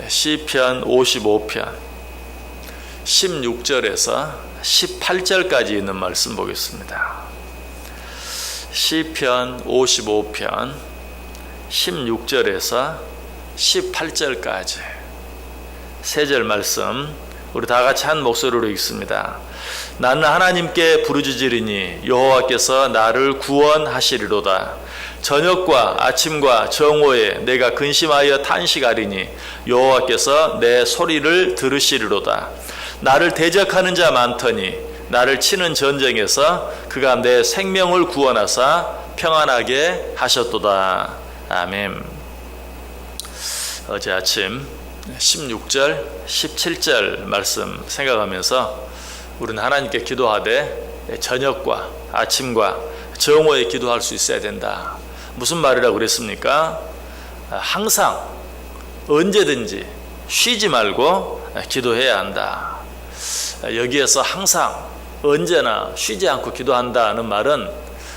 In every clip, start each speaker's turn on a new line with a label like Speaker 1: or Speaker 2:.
Speaker 1: 시편 55편 16절에서 18절까지 있는 말씀 보겠습니다. 시편 55편 16절에서 18절까지 세 절 말씀 우리 다 같이 한 목소리로 읽습니다. 나는 하나님께 부르짖으리니 여호와께서 나를 구원하시리로다. 저녁과 아침과 정오에 내가 근심하여 탄식하리니 여호와께서 내 소리를 들으시리로다. 나를 대적하는 자 많더니 나를 치는 전쟁에서 그가 내 생명을 구원하사 평안하게 하셨도다. 아멘. 어제 아침 16절, 17절 말씀 생각하면서 우리는 하나님께 기도하되 저녁과 아침과 정오에 기도할 수 있어야 된다. 무슨 말이라고 그랬습니까? 항상 언제든지 쉬지 말고 기도해야 한다. 여기에서 항상 언제나 쉬지 않고 기도한다는 말은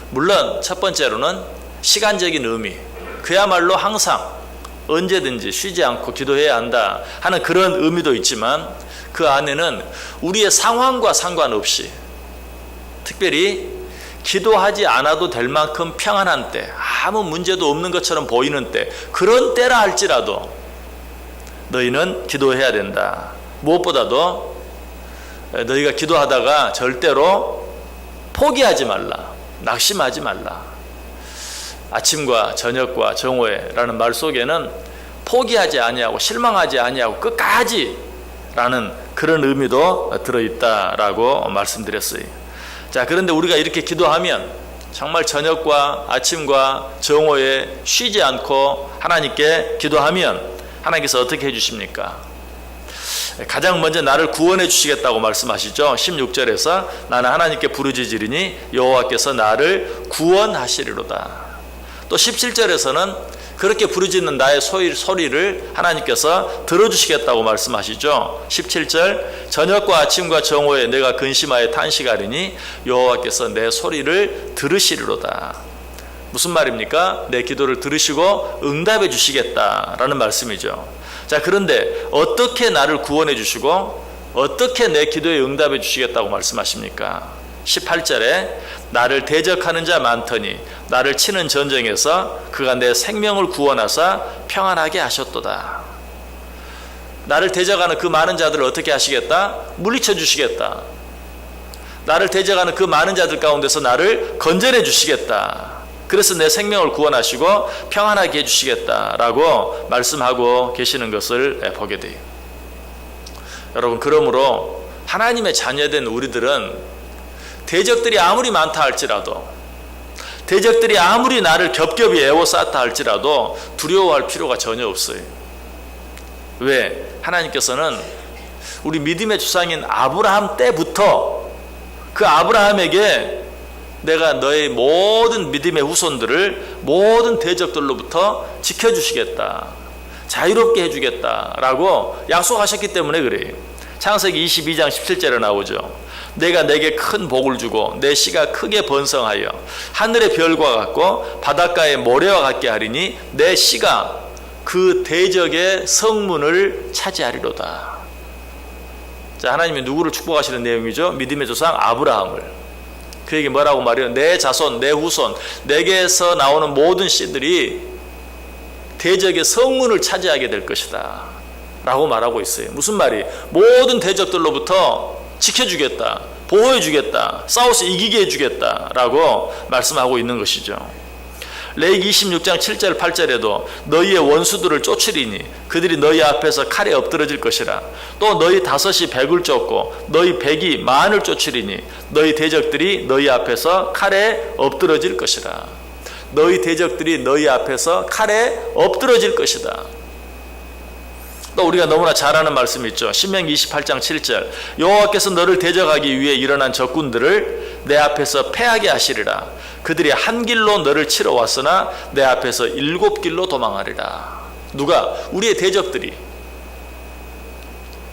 Speaker 1: 물론 첫 번째로는 시간적인 의미, 그야말로 항상 언제든지 쉬지 않고 기도해야 한다 하는 그런 의미도 있지만 그 안에는 우리의 상황과 상관없이 특별히 기도하지 않아도 될 만큼 평안한 때, 아무 문제도 없는 것처럼 보이는 때, 그런 때라 할지라도 너희는 기도해야 된다. 무엇보다도 너희가 기도하다가 절대로 포기하지 말라, 낙심하지 말라. 아침과 저녁과 정오에 라는 말 속에는 포기하지 아니하고 실망하지 아니하고 끝까지 라는 그런 의미도 들어있다라고 말씀드렸어요. 자, 그런데 우리가 이렇게 기도하면 정말 저녁과 아침과 정오에 쉬지 않고 하나님께 기도하면 하나님께서 어떻게 해주십니까? 가장 먼저 나를 구원해 주시겠다고 말씀하시죠. 16절에서 나는 하나님께 부르짖으리니 여호와께서 나를 구원하시리로다. 또 17절에서는 그렇게 부르짖는 나의 소리를 하나님께서 들어주시겠다고 말씀하시죠. 17절 저녁과 아침과 정오에 내가 근심하여 탄식하리니 여호와께서 내 소리를 들으시리로다. 무슨 말입니까? 내 기도를 들으시고 응답해 주시겠다라는 말씀이죠. 자, 그런데 어떻게 나를 구원해 주시고 어떻게 내 기도에 응답해 주시겠다고 말씀하십니까? 18절에 나를 대적하는 자 많더니 나를 치는 전쟁에서 그가 내 생명을 구원하사 평안하게 하셨도다. 나를 대적하는 그 많은 자들을 어떻게 하시겠다? 물리쳐 주시겠다. 나를 대적하는 그 많은 자들 가운데서 나를 건져내 주시겠다. 그래서 내 생명을 구원하시고 평안하게 해주시겠다라고 말씀하고 계시는 것을 보게 돼요. 여러분, 그러므로 하나님의 자녀된 우리들은 대적들이 아무리 많다 할지라도, 대적들이 아무리 나를 겹겹이 에워쌌다 할지라도 두려워할 필요가 전혀 없어요. 왜? 하나님께서는 우리 믿음의 조상인 아브라함 때부터 그 아브라함에게 내가 너의 모든 믿음의 후손들을 모든 대적들로부터 지켜주시겠다, 자유롭게 해주겠다라고 약속하셨기 때문에 그래요. 창세기 22장 17절에 나오죠. 내가 내게 큰 복을 주고 내 씨가 크게 번성하여 하늘의 별과 같고 바닷가의 모래와 같게 하리니 내 씨가 그 대적의 성문을 차지하리로다. 자, 하나님이 누구를 축복하시는 내용이죠? 믿음의 조상 아브라함을. 그에게 뭐라고 말해요? 내 자손, 내 후손, 내게서 나오는 모든 씨들이 대적의 성문을 차지하게 될 것이다 라고 말하고 있어요. 무슨 말이? 모든 대적들로부터 지켜주겠다, 보호해주겠다, 싸워서 이기게 해주겠다 라고 말씀하고 있는 것이죠. 레위기 26장 7절 8절에도 너희의 원수들을 쫓으리니 그들이 너희 앞에서 칼에 엎드러질 것이라. 또 너희 다섯이 백을 쫓고 너희 백이 만을 쫓으리니 너희 대적들이 너희 앞에서 칼에 엎드러질 것이라. 너희 대적들이 너희 앞에서 칼에 엎드러질 것이다. 또 우리가 너무나 잘 아는 말씀이 있죠. 신명기 28장 7절 여호와께서 너를 대적하기 위해 일어난 적군들을 내 앞에서 패하게 하시리라. 그들이 한 길로 너를 치러 왔으나 내 앞에서 7길로 도망하리라. 누가? 우리의 대적들이.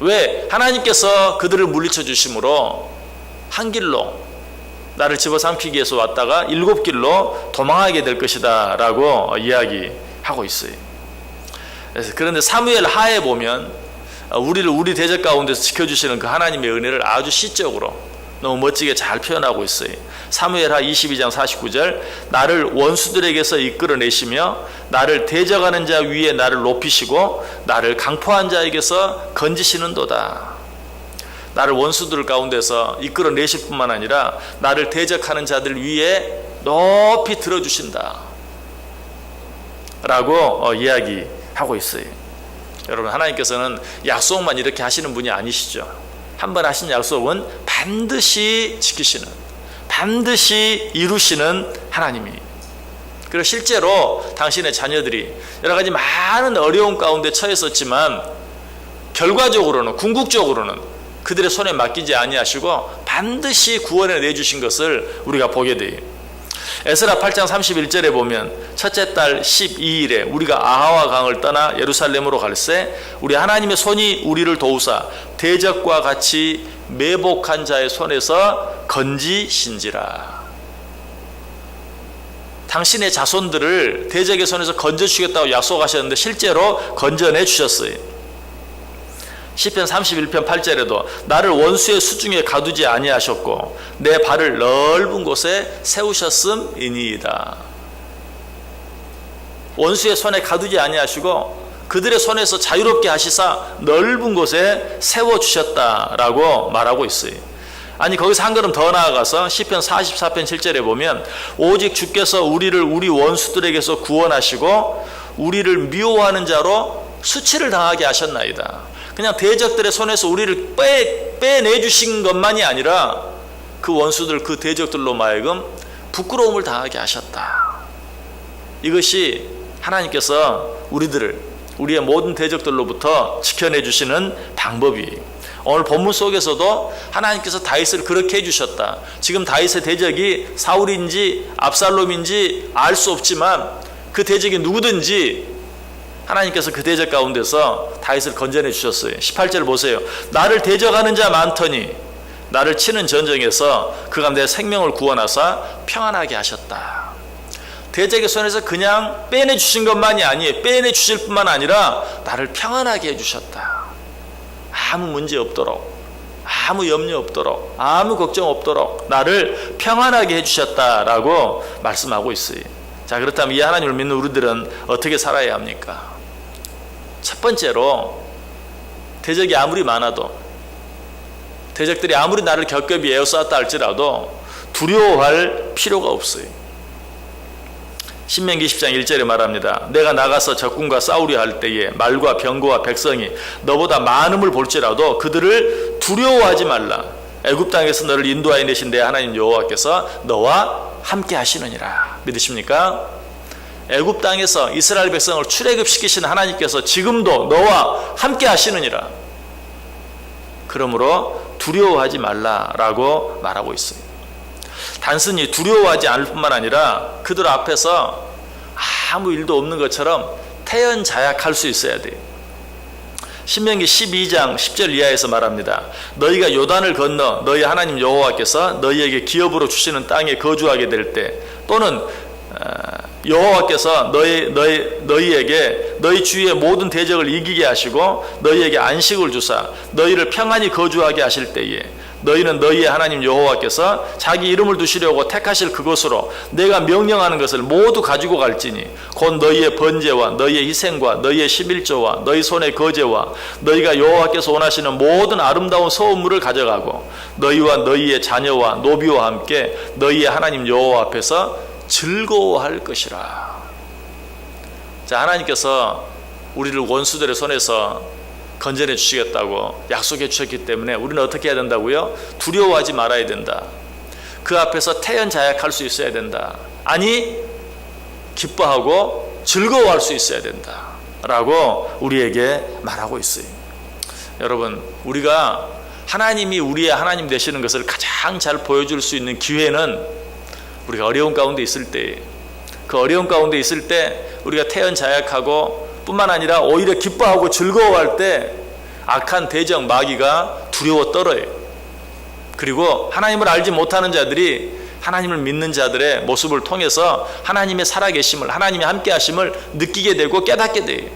Speaker 1: 왜? 하나님께서 그들을 물리쳐 주심으로 한 길로 나를 집어삼키기 위해서 왔다가 7길로 도망하게 될 것이다 라고 이야기하고 있어요. 그런데 사무엘 하에 보면 우리를 우리 대적 가운데서 지켜주시는 그 하나님의 은혜를 아주 시적으로 너무 멋지게 잘 표현하고 있어요. 사무엘하 22장 49절, 나를 원수들에게서 이끌어내시며 나를 대적하는 자 위에 나를 높이시고 나를 강포한 자에게서 건지시는도다. 나를 원수들 가운데서 이끌어내실 뿐만 아니라 나를 대적하는 자들 위에 높이 들어주신다 라고 이야기하고 있어요. 여러분, 하나님께서는 약속만 이렇게 하시는 분이 아니시죠. 한 번 하신 약속은 반드시 지키시는, 반드시 이루시는 하나님이. 그리고 실제로 당신의 자녀들이 여러 가지 많은 어려움 가운데 처했었지만 결과적으로는, 궁극적으로는 그들의 손에 맡기지 아니하시고 반드시 구원해 내주신 것을 우리가 보게 돼요. 에스라 8장 31절에 보면 첫째 달 12일에 우리가 아하와 강을 떠나 예루살렘으로 갈새 우리 하나님의 손이 우리를 도우사 대적과 같이 매복한 자의 손에서 건지신지라. 당신의 자손들을 대적의 손에서 건져주시겠다고 약속하셨는데 실제로 건져내 주셨어요. 시편 31편 8절에도 나를 원수의 수중에 가두지 아니하셨고 내 발을 넓은 곳에 세우셨음이니이다. 원수의 손에 가두지 아니하시고 그들의 손에서 자유롭게 하시사 넓은 곳에 세워주셨다라고 말하고 있어요. 아니, 거기서 한 걸음 더 나아가서 시편 44편 7절에 보면 오직 주께서 우리를 우리 원수들에게서 구원하시고 우리를 미워하는 자로 수치를 당하게 하셨나이다. 그냥 대적들의 손에서 우리를 빼내주신 것만이 아니라 그 원수들, 그 대적들로 마여금 부끄러움을 당하게 하셨다. 이것이 하나님께서 우리의 모든 대적들로부터 지켜내주시는 방법이. 오늘 본문 속에서도 하나님께서 다윗을 그렇게 해주셨다. 지금 다윗의 대적이 사울인지 압살롬인지 알 수 없지만 그 대적이 누구든지 하나님께서 그 대적 가운데서 다윗을 건져내 주셨어요. 18절 보세요. 나를 대적하는 자 많더니 나를 치는 전쟁에서 그가 내 생명을 구원하사 평안하게 하셨다. 대적의 손에서 그냥 빼내 주신 것만이 아니에요. 빼내 주실 뿐만 아니라 나를 평안하게 해주셨다. 아무 문제 없도록, 아무 염려 없도록, 아무 걱정 없도록 나를 평안하게 해주셨다라고 말씀하고 있어요. 자, 그렇다면 이 하나님을 믿는 우리들은 어떻게 살아야 합니까? 첫 번째로, 대적이 아무리 많아도, 대적들이 아무리 나를 겹겹이 에워쌌다 할지라도 두려워할 필요가 없어요. 신명기 10장 1절에 말합니다. 내가 나가서 적군과 싸우려 할 때에 말과 병거와 백성이 너보다 많음을 볼지라도 그들을 두려워하지 말라. 애굽 땅에서 너를 인도하여 내신 내 하나님 여호와께서 너와 함께 하시느니라. 믿으십니까? 애굽 땅에서 이스라엘 백성을 출애굽시키신 하나님께서 지금도 너와 함께 하시느니라. 그러므로 두려워하지 말라라고 말하고 있어요. 단순히 두려워하지 않을 뿐만 아니라 그들 앞에서 아무 일도 없는 것처럼 태연자약할 수 있어야 돼요. 신명기 12장 10절 이하에서 말합니다. 너희가 요단을 건너 너희 하나님 여호와께서 너희에게 기업으로 주시는 땅에 거주하게 될 때 또는 여호와께서 너희에게 너희 주위의 모든 대적을 이기게 하시고 너희에게 안식을 주사 너희를 평안히 거주하게 하실 때에 너희는 너희의 하나님 여호와께서 자기 이름을 두시려고 택하실 그곳으로 내가 명령하는 것을 모두 가지고 갈지니 곧 너희의 번제와 너희의 희생과 너희의 11조와 너희 손의 거제와 너희가 여호와께서 원하시는 모든 아름다운 소음물을 가져가고 너희와 너희의 자녀와 노비와 함께 너희의 하나님 여호와 앞에서 즐거워할 것이라. 자, 하나님께서 우리를 원수들의 손에서 건져내 주시겠다고 약속해 주셨기 때문에 우리는 어떻게 해야 된다고요? 두려워하지 말아야 된다. 그 앞에서 태연자약할 수 있어야 된다. 아니, 기뻐하고 즐거워할 수 있어야 된다 라고 우리에게 말하고 있어요. 여러분, 우리가 하나님이 우리의 하나님 되시는 것을 가장 잘 보여줄 수 있는 기회는 우리가 어려운 가운데 있을 때, 그 어려운 가운데 있을 때 우리가 태연자약하고 뿐만 아니라 오히려 기뻐하고 즐거워할 때 악한 대적 마귀가 두려워 떨어요. 그리고 하나님을 알지 못하는 자들이 하나님을 믿는 자들의 모습을 통해서 하나님의 살아계심을, 하나님의 함께 하심을 느끼게 되고 깨닫게 돼요.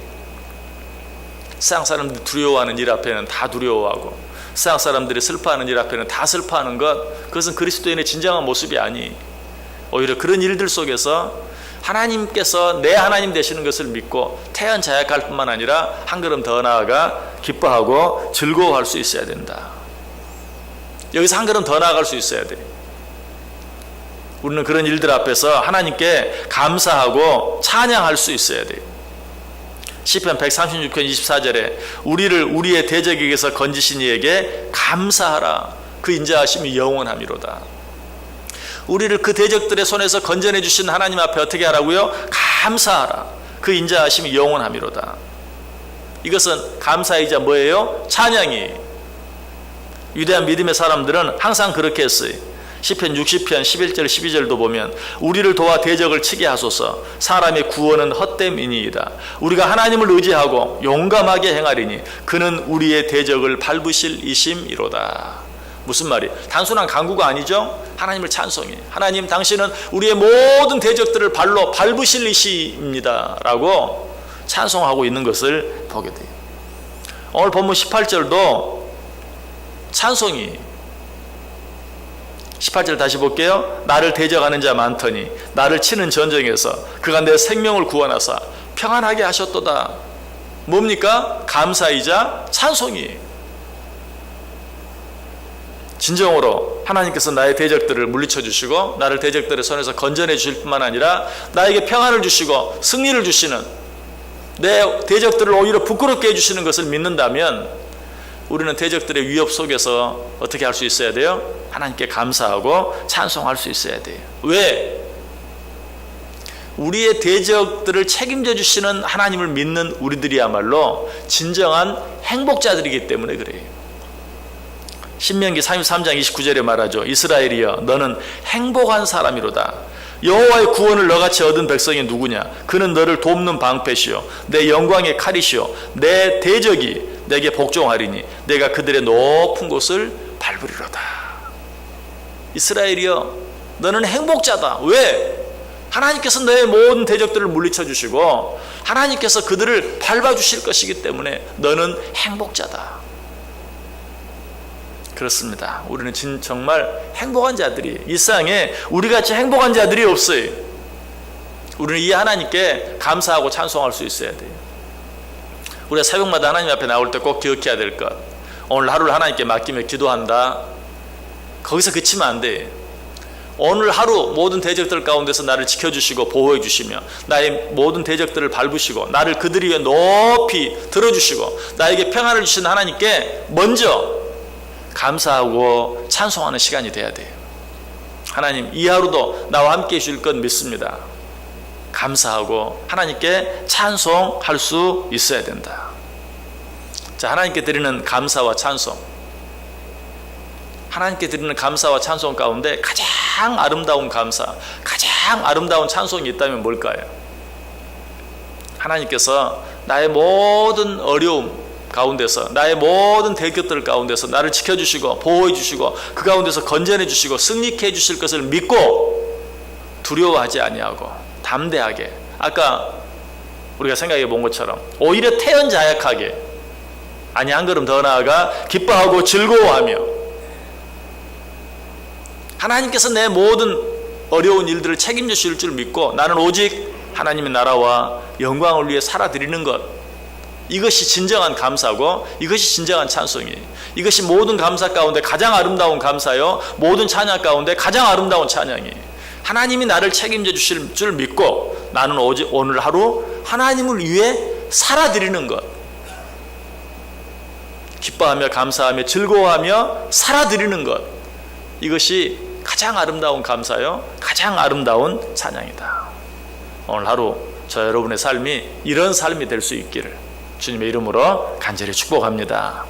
Speaker 1: 세상 사람들이 두려워하는 일 앞에는 다 두려워하고 세상 사람들이 슬퍼하는 일 앞에는 다 슬퍼하는 것, 그것은 그리스도인의 진정한 모습이 아니, 오히려 그런 일들 속에서 하나님께서 내 하나님 되시는 것을 믿고 태연자약할 뿐만 아니라 한 걸음 더 나아가 기뻐하고 즐거워할 수 있어야 된다. 여기서 한 걸음 더 나아갈 수 있어야 돼. 우리는 그런 일들 앞에서 하나님께 감사하고 찬양할 수 있어야 돼. 시편 136편 24절에 우리를 우리의 대적에게서 건지신 이에게 감사하라. 그 인자하심이 영원함이로다. 우리를 그 대적들의 손에서 건져내 주신 하나님 앞에 어떻게 하라고요? 감사하라. 그 인자하심이 영원함이로다. 이것은 감사이자 뭐예요? 찬양이. 위대한 믿음의 사람들은 항상 그렇게 했어요. 시편 60편 11절 12절도 보면 우리를 도와 대적을 치게 하소서. 사람의 구원은 헛됨이니이다. 우리가 하나님을 의지하고 용감하게 행하리니 그는 우리의 대적을 밟으실 이심이로다. 무슨 말이? 단순한 간구가 아니죠. 하나님을 찬송해. 하나님, 당신은 우리의 모든 대적들을 발로 밟으실 이시입니다 라고 찬송하고 있는 것을 보게 돼요. 오늘 본문 18절도 찬송이. 18절 다시 볼게요. 나를 대적하는 자 많더니 나를 치는 전쟁에서 그가 내 생명을 구원하사 평안하게 하셨도다. 뭡니까? 감사이자 찬송이. 진정으로 하나님께서 나의 대적들을 물리쳐 주시고 나를 대적들의 손에서 건져내 주실 뿐만 아니라 나에게 평안을 주시고 승리를 주시는, 내 대적들을 오히려 부끄럽게 해주시는 것을 믿는다면 우리는 대적들의 위협 속에서 어떻게 할 수 있어야 돼요? 하나님께 감사하고 찬송할 수 있어야 돼요. 왜? 우리의 대적들을 책임져 주시는 하나님을 믿는 우리들이야말로 진정한 행복자들이기 때문에 그래요. 신명기 33장 29절에 말하죠. 이스라엘이여 너는 행복한 사람이로다. 여호와의 구원을 너같이 얻은 백성이 누구냐? 그는 너를 돕는 방패시오 내 영광의 칼이시오 내 대적이 내게 복종하리니 내가 그들의 높은 곳을 밟으리로다. 이스라엘이여 너는 행복자다. 왜? 하나님께서 너의 모든 대적들을 물리쳐 주시고 하나님께서 그들을 밟아 주실 것이기 때문에 너는 행복자다. 그렇습니다. 우리는 정말 행복한 자들이, 이 세상에 우리같이 행복한 자들이 없어요. 우리는 이 하나님께 감사하고 찬송할 수 있어야 돼요. 우리가 새벽마다 하나님 앞에 나올 때 꼭 기억해야 될 것, 오늘 하루를 하나님께 맡기며 기도한다. 거기서 그치면 안 돼. 오늘 하루 모든 대적들 가운데서 나를 지켜주시고 보호해 주시며 나의 모든 대적들을 밟으시고 나를 그들 위해 높이 들어주시고 나에게 평안을 주신 하나님께 먼저 감사하고 찬송하는 시간이 돼야 돼요. 하나님, 이 하루도 나와 함께 해주실 것 믿습니다. 감사하고 하나님께 찬송할 수 있어야 된다. 자, 하나님께 드리는 감사와 찬송, 하나님께 드리는 감사와 찬송 가운데 가장 아름다운 감사, 가장 아름다운 찬송이 있다면 뭘까요? 하나님께서 나의 모든 어려움 가운데서, 나의 모든 대적들 가운데서 나를 지켜주시고 보호해 주시고 그 가운데서 건져내 주시고 승리케 해 주실 것을 믿고 두려워하지 아니하고 담대하게, 아까 우리가 생각해 본 것처럼 오히려 태연자약하게, 아니 한 걸음 더 나아가 기뻐하고 즐거워하며, 하나님께서 내 모든 어려운 일들을 책임져 주실 줄 믿고 나는 오직 하나님의 나라와 영광을 위해 살아드리는 것, 이것이 진정한 감사고 이것이 진정한 찬송이에요. 이것이 모든 감사 가운데 가장 아름다운 감사요, 모든 찬양 가운데 가장 아름다운 찬양이에요. 하나님이 나를 책임져 주실 줄 믿고 나는 오직 오늘 하루 하나님을 위해 살아드리는 것, 기뻐하며 감사하며 즐거워하며 살아드리는 것, 이것이 가장 아름다운 감사요, 가장 아름다운 찬양이다. 오늘 하루 저 여러분의 삶이 이런 삶이 될 수 있기를 주님의 이름으로 간절히 축복합니다.